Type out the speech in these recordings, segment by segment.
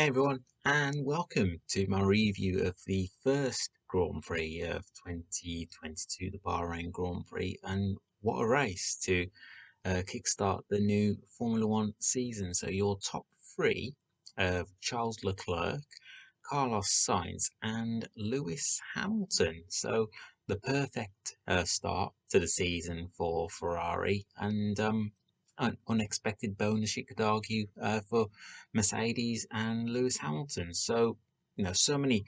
Hey everyone, and welcome to my review of the first Grand Prix of 2022, the Bahrain Grand Prix, and what a race to kickstart the new Formula One season. So your top three of Charles Leclerc, Carlos Sainz, and Lewis Hamilton. So the perfect start to the season for Ferrari, and an unexpected bonus, you could argue, for Mercedes and Lewis Hamilton. So so many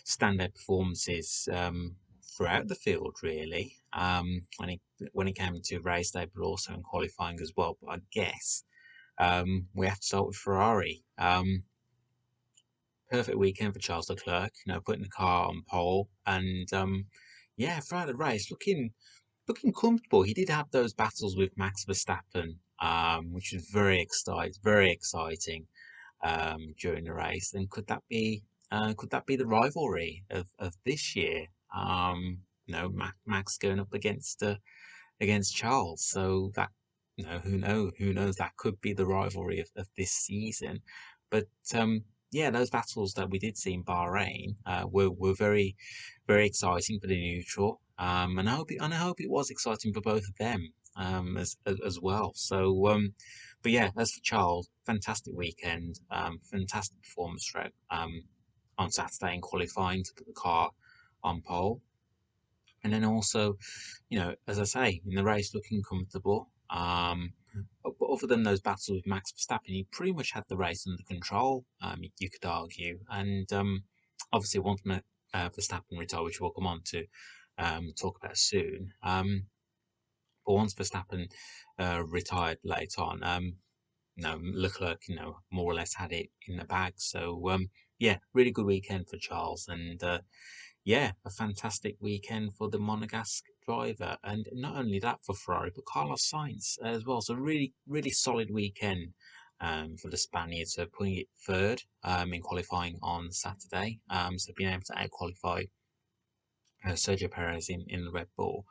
standout performances throughout the field, really. When it came to race day, but also in qualifying as well. But I guess we have to start with Ferrari. Perfect weekend for Charles Leclerc, putting the car on pole and yeah, throughout the race, looking comfortable. He did have those battles with Max Verstappen, which was very exciting during the race. And could that be the rivalry of this year? Max going up against Charles. So that who knows, that could be the rivalry of this season. But yeah, those battles that we did see in Bahrain were very exciting for the neutral. And I hope it was exciting for both of them as well. So but yeah, as for Charles, fantastic weekend, fantastic performance throughout on Saturday in qualifying to put the car on pole. And then also, as I say, in the race looking comfortable. But other than those battles with Max Verstappen, he pretty much had the race under control, you could argue. And obviously, once Verstappen retired, which we'll come on to talk about soon. But once Verstappen retired late on, Leclerc, more or less had it in the bag. So yeah, really good weekend for Charles, and yeah, a fantastic weekend for the Monegasque driver, and not only that for Ferrari, but Carlos Sainz as well. So really solid weekend for the Spaniards, so putting it third in qualifying on Saturday. So being able to out qualify Sergio Perez in the Red Bull.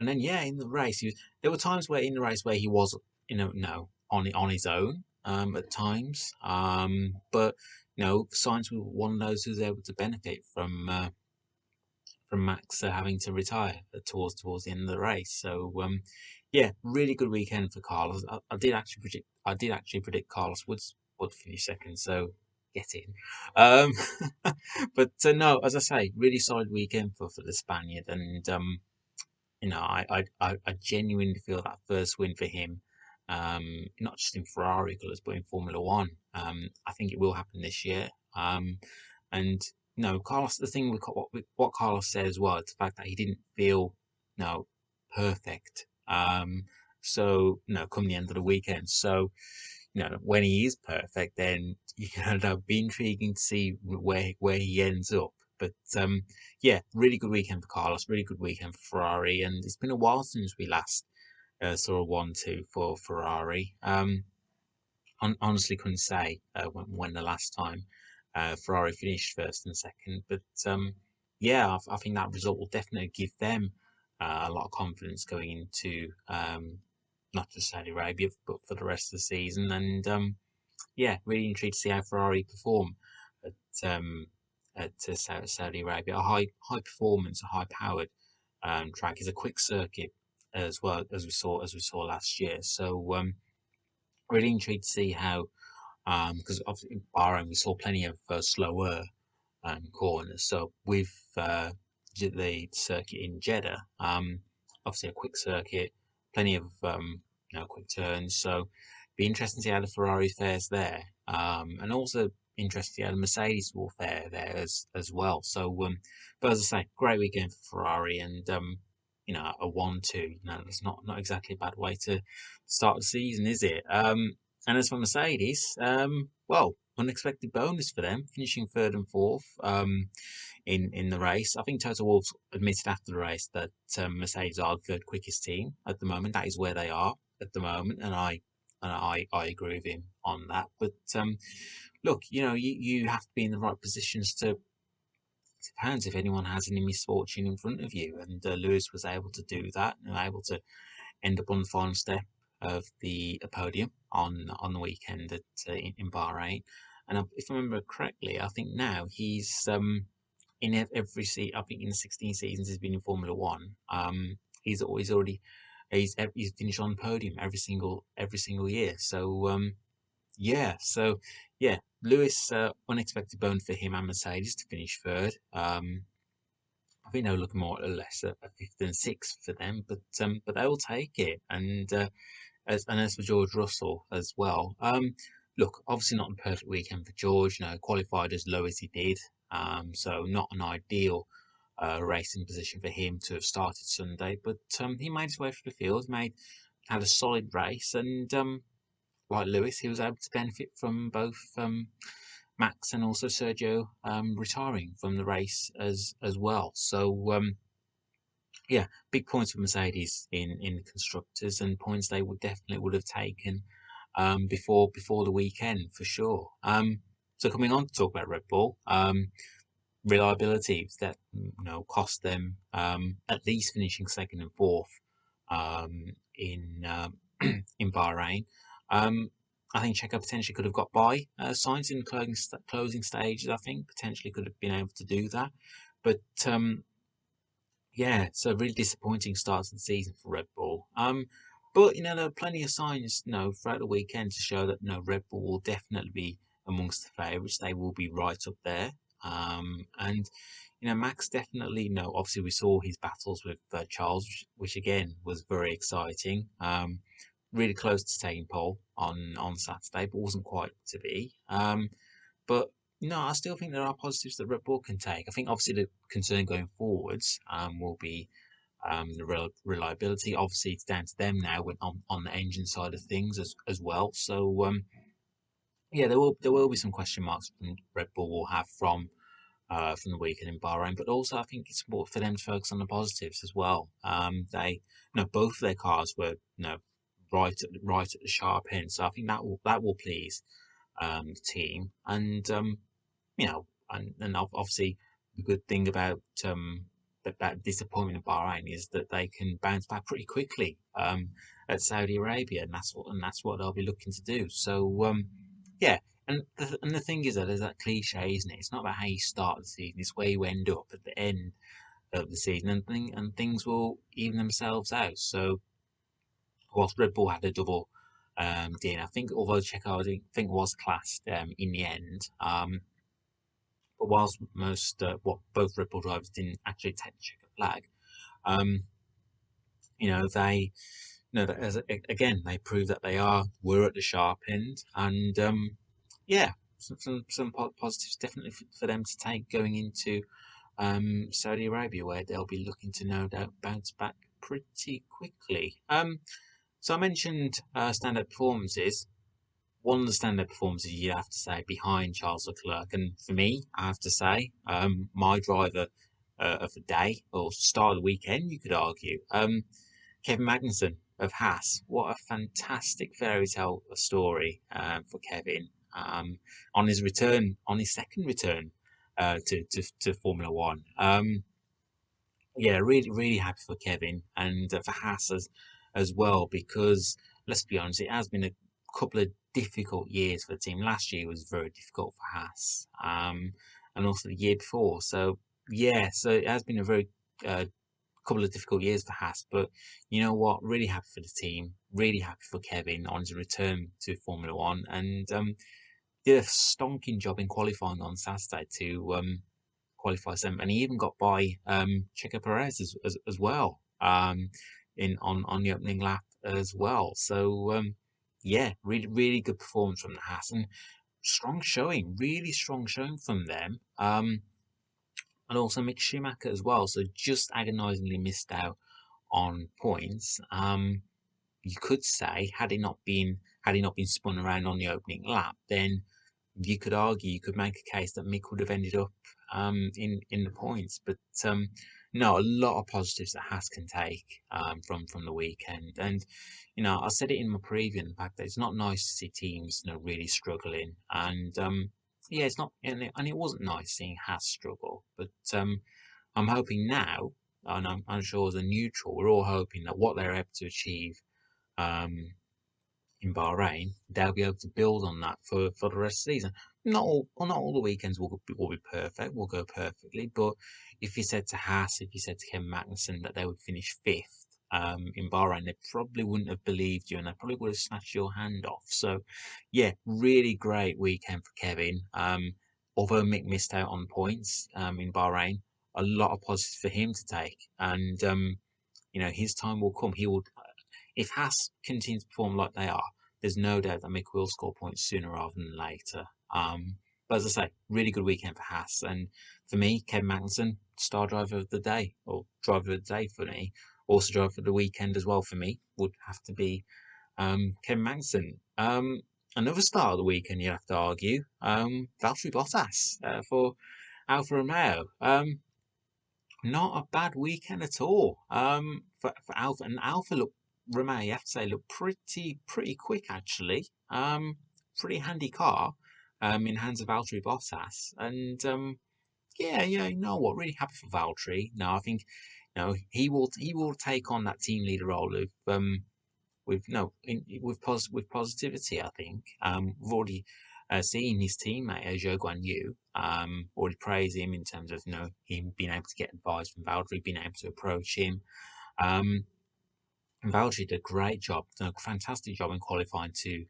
And then yeah, in the race, there were times where in the race where he was, no, on his own at times. But Sainz was one of those who was able to benefit from Max having to retire towards the end of the race. So yeah, really good weekend for Carlos. I did actually predict Carlos would finish second. So get in. Um, but no, as I say, really solid weekend for the Spaniard, and I genuinely feel that first win for him, not just in Ferrari colours, but in Formula One. I think it will happen this year. And no, Carlos. The thing with what Carlos said as well, it's the fact that he didn't feel perfect. So come the end of the weekend. So when he is perfect, then that'll be intriguing to see where he ends up. But yeah, really good weekend for Carlos, really good weekend for Ferrari, and it's been a while since we last saw a 1-2 for Ferrari. Honestly, couldn't say when the last time Ferrari finished first and second, but yeah, I think that result will definitely give them a lot of confidence going into not just Saudi Arabia, but for the rest of the season. And yeah, really intrigued to see how Ferrari perform at Saudi Arabia. A high performance, a high powered track, is a quick circuit as well as we saw last year. So really intrigued to see how, because obviously in Bahrain we saw plenty of slower corners. So with the circuit in Jeddah, obviously a quick circuit, plenty of quick turns. So be interesting to see how the Ferrari fares there, and also interesting to see how the Mercedes will fare there as well. So, but as I say, great weekend for Ferrari, and a 1-2. That's not exactly a bad way to start the season, is it? And as for Mercedes, well, unexpected bonus for them, finishing third and fourth in the race. I think Toto Wolff admitted after the race that Mercedes are the third quickest team at the moment. That is where they are at the moment, and I agree with him on that. But look, you have to be in the right positions to pounds if anyone has any misfortune in front of you, and Lewis was able to do that and able to end up on the final step of the podium on the weekend in Bahrain. and if I remember correctly, I think now he's in every season. I think in the 16 seasons he's been in Formula One. He's always already he's finished on the podium every single year. So yeah, so yeah, Lewis, unexpected bonus for him and Mercedes to finish third. I think they're looking more or less at fifth and sixth for them, but they will take it. And as for George Russell as well, look, obviously not a perfect weekend for George. Qualified as low as he did, so not an ideal racing position for him to have started Sunday. But he made his way through the field, had a solid race, and like Lewis, he was able to benefit from both Max and also Sergio retiring from the race as well. So yeah, big points for Mercedes in the constructors, and points they would have taken before the weekend for sure. So coming on to talk about Red Bull, reliability that cost them at least finishing second and fourth in in Bahrain. I think Checo potentially could have got by Sainz in the closing stages. I think potentially could have been able to do that, but yeah, so really disappointing start to the season for Red Bull. But there are plenty of signs, throughout the weekend to show that Red Bull will definitely be amongst the favourites. They will be right up there. And Max definitely, obviously we saw his battles with Charles, which again was very exciting. Really close to taking pole on Saturday, but wasn't quite to be. But no, I still think there are positives that Red Bull can take. I think obviously the concern going forwards will be the reliability. Obviously, it's down to them now when on the engine side of things as well. So yeah, there will be some question marks Red Bull will have from the weekend in Bahrain, but also I think it's important for them to focus on the positives as well. Both of their cars were right at the sharp end, so I think that will please the team, and obviously the good thing about that disappointment in Bahrain is that they can bounce back pretty quickly at Saudi Arabia, and that's what they'll be looking to do. So yeah, and the thing is that there's that cliche, isn't it? It's not about how you start the season; it's where you end up at the end of the season, and things will even themselves out. So whilst Red Bull had a double DN, I think although Checo I think was classed in the end. But whilst both Red Bull drivers didn't actually take the checker flag, um, they, that again they proved that were at the sharp end, and yeah, some positives definitely for them to take going into Saudi Arabia, where they'll be looking to no doubt bounce back pretty quickly. So I mentioned standout performances. One of the standout performances you have to say behind Charles Leclerc, and for me, I have to say, my driver of the day or start of the weekend, you could argue, Kevin Magnussen of Haas. What a fantastic fairy tale story for Kevin on his second return to Formula One. Yeah, really, really happy for Kevin and for Haas as well, because let's be honest, it has been a couple of difficult years for the team. Last year was very difficult for Haas, and also the year before. So yeah, so it has been a very couple of difficult years for Haas. But you know what? Really happy for the team. Really happy for Kevin on his return to Formula One, and did a stonking job in qualifying on Saturday to qualify seventh, and he even got by Checo Perez as well in on the opening lap as well. So yeah, really really good performance from the Haas, and really strong showing from them. And also Mick Schumacher as well. So just agonisingly missed out on points. You could say had he not been spun around on the opening lap, then you could make a case that Mick would have ended up in the points. But no, a lot of positives that Haas can take from the weekend. And I said it in my preview, in the fact that it's not nice to see teams really struggling. And yeah, it's not, and it wasn't nice seeing Haas struggle. But I'm hoping now, and I'm sure as a neutral, we're all hoping that what they're able to achieve um, in Bahrain, they'll be able to build on that for the rest of the season. Not all the weekends will be perfect, will go perfectly, but if you said to Haas, if you said to Ken Magnussen that they would finish fifth in Bahrain, they probably wouldn't have believed you, and they probably would have snatched your hand off. So, yeah, really great weekend for Kevin. Although Mick missed out on points in Bahrain, a lot of positives for him to take, and his time will come. He will if Haas continues to perform like they are, there's no doubt that Mick will score points sooner rather than later. But as I say, really good weekend for Haas. And for me, Kevin Magnussen, star driver of the day, or driver of the day for me. Also driver for the weekend as well for me would have to be Kevin Magnussen. Another star of the weekend, you have to argue, Valtteri Bottas for Alfa Romeo. Not a bad weekend at all. For Alpha and Alpha look Romeo, you have to say, look pretty quick actually. Pretty handy car. In hands of Valtteri Bottas, and yeah, you know what? Really happy for Valtteri. No, I think he will take on that team leader role of with no in, with positivity. I think we've already seen his teammate Zhou Ghanyu already praise him in terms of him being able to get advice from Valtteri, being able to approach him. Um, and Valtteri did a great job, done a fantastic job in qualifying to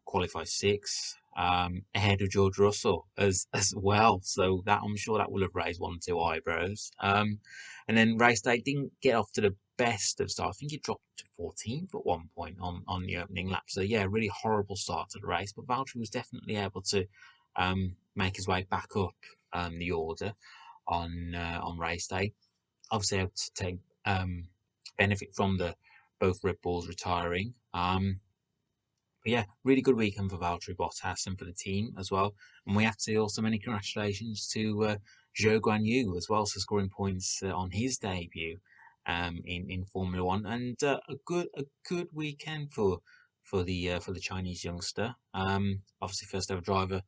qualify six ahead of George Russell as well. So that I'm sure that will have raised one or two eyebrows. And then race day didn't get off to the best of start. I think he dropped to 14th at one point on the opening lap. So yeah, really horrible start to the race. But Valtteri was definitely able to make his way back up the order on race day. Obviously able to take benefit from the both Red Bulls retiring. But yeah, really good weekend for Valtteri Bottas and for the team as well. And we have to also many congratulations to Zhou Guanyu as well, for scoring points on his debut in Formula One, and a good weekend for the Chinese youngster. Obviously, first ever driver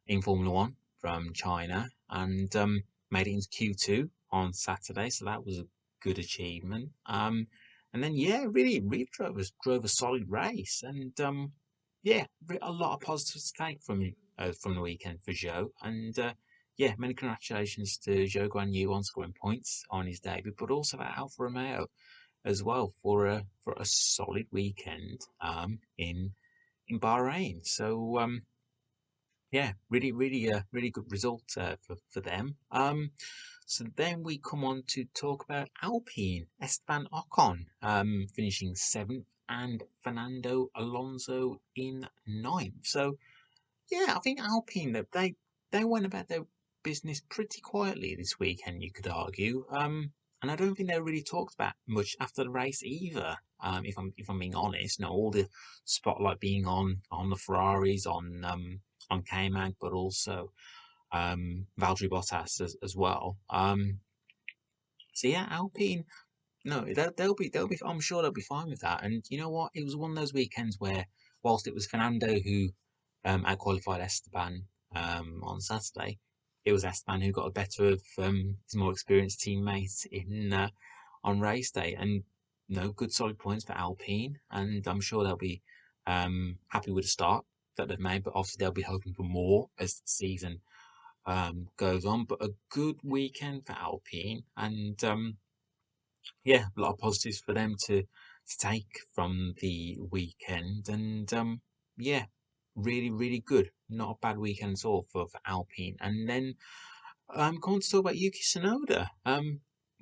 in Formula One from China, and made it into Q2 on Saturday, so that was a good achievement. And then yeah, really drove a solid race, and yeah, a lot of positives to take from the weekend for Zhou, and yeah, many congratulations to Zhou Guanyu on scoring points on his debut, but also at Alfa Romeo as well for a solid weekend in Bahrain. So yeah, really good result for them. So then we come on to talk about Alpine. Esteban Ocon finishing seventh, and Fernando Alonso in ninth. So yeah, I think Alpine they went about their business pretty quietly this weekend, you could argue. And I don't think they really talked about much after the race either. If I'm being honest, all the spotlight being on the Ferraris, on K-Mag, but also Valtteri Bottas as well. So yeah, Alpine. No, they'll be. I'm sure they'll be fine with that. And you know what? It was one of those weekends where, whilst it was Fernando who outqualified Esteban on Saturday, it was Esteban who got the better of his more experienced teammate in on race day. And good solid points for Alpine, and I'm sure they'll be happy with the start that they've made. But obviously they'll be hoping for more as the season goes on. But a good weekend for Alpine, and yeah, a lot of positives for them to take from the weekend, and yeah, really good. Not a bad weekend at all for Alpine. And then come on to talk about Yuki Tsunoda.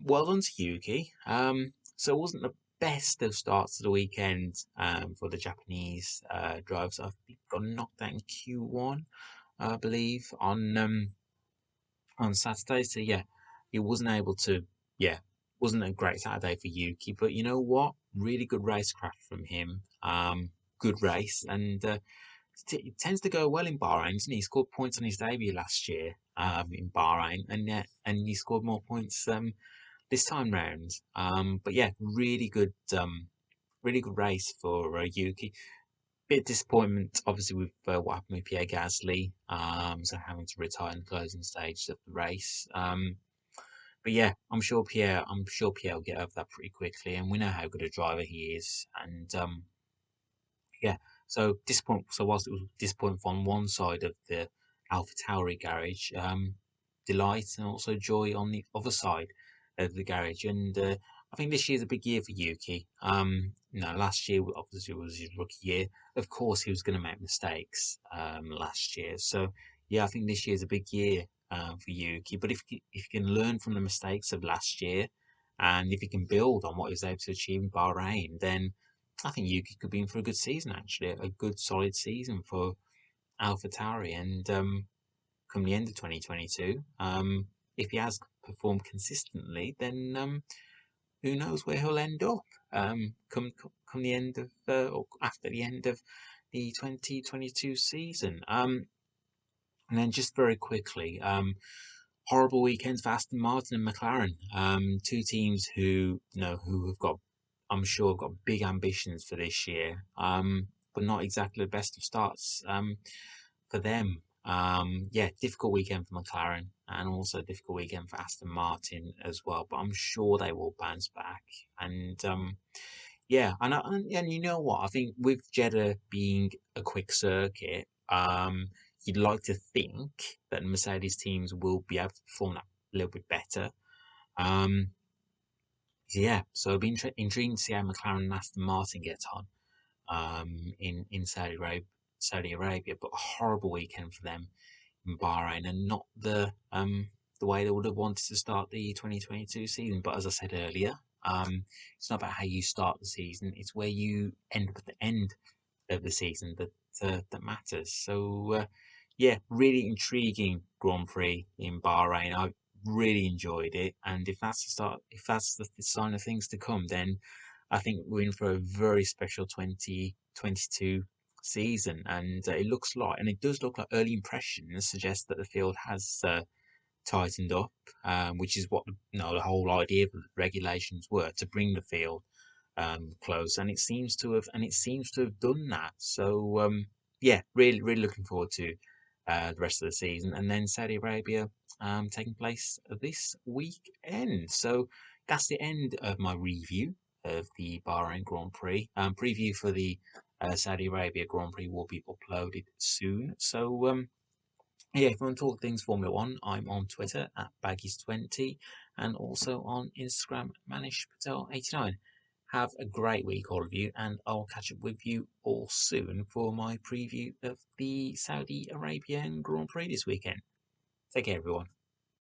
Well done to Yuki. So it wasn't the best of starts to the weekend for the Japanese drivers. I think got knocked out in Q1, I believe, on Saturday. So yeah, he wasn't able to. Yeah, wasn't a great Saturday for Yuki. But you know what? Really good racecraft from him. Good race, and it tends to go well in Bahrain. Doesn't he? He scored points on his debut last year in Bahrain, and he scored more points this time round. But yeah, really good race for Yuki. Bit of disappointment, obviously, with what happened with Pierre Gasly, so having to retire in the closing stage of the race. But yeah, I'm sure Pierre will get over that pretty quickly, and we know how good a driver he is. And Yeah, so disappoint. So whilst it was disappointing on one side of the AlphaTauri garage, delight and also joy on the other side of the garage. And I think this year's a big year for Yuki. Last year obviously was his rookie year. Of course, he was going to make mistakes last year. So yeah, I think this year's a big year for Yuki. But if you can learn from the mistakes of last year, and if he can build on what he was able to achieve in Bahrain, then I think Yuki could be in for a good season, actually, a good solid season for AlphaTauri. And come the end of 2022, if he has performed consistently, then who knows where he'll end up come the end of or after the end of the 2022 season. And then just very quickly, horrible weekends for Aston Martin and McLaren. Two teams who have got, I'm sure, have got big ambitions for this year. But not exactly the best of starts for them. Yeah, difficult weekend for McLaren and also difficult weekend for Aston Martin as well. But I'm sure they will bounce back. And yeah, and you know what? I think with Jeddah being a quick circuit, you'd like to think that Mercedes teams will be able to perform that a little bit better. Um, yeah, so it'll be intriguing to see how McLaren and Aston Martin get on in Saudi Arabia, but a horrible weekend for them in Bahrain, and not the way they would have wanted to start the 2022 season. But as I said earlier, it's not about how you start the season; it's where you end up at the end of the season that matters. So yeah, really intriguing Grand Prix in Bahrain. I really enjoyed it, and if that's the sign of things to come, then I think we're in for a very special 2022 season. And it does look like early impressions suggest that the field has tightened up, which is what the whole idea of the regulations were, to bring the field close, and it seems to have done that. So yeah, really looking forward to the rest of the season, and then Saudi Arabia taking place this weekend. So that's the end of my review of the Bahrain Grand Prix. Preview for the Saudi Arabia Grand Prix will be uploaded soon. So yeah, if you want to talk things Formula One, I'm on Twitter at Baggies20 and also on Instagram, Manish Patel89. Have a great week, all of you, and I'll catch up with you all soon for my preview of the Saudi Arabian Grand Prix this weekend. Take care, everyone.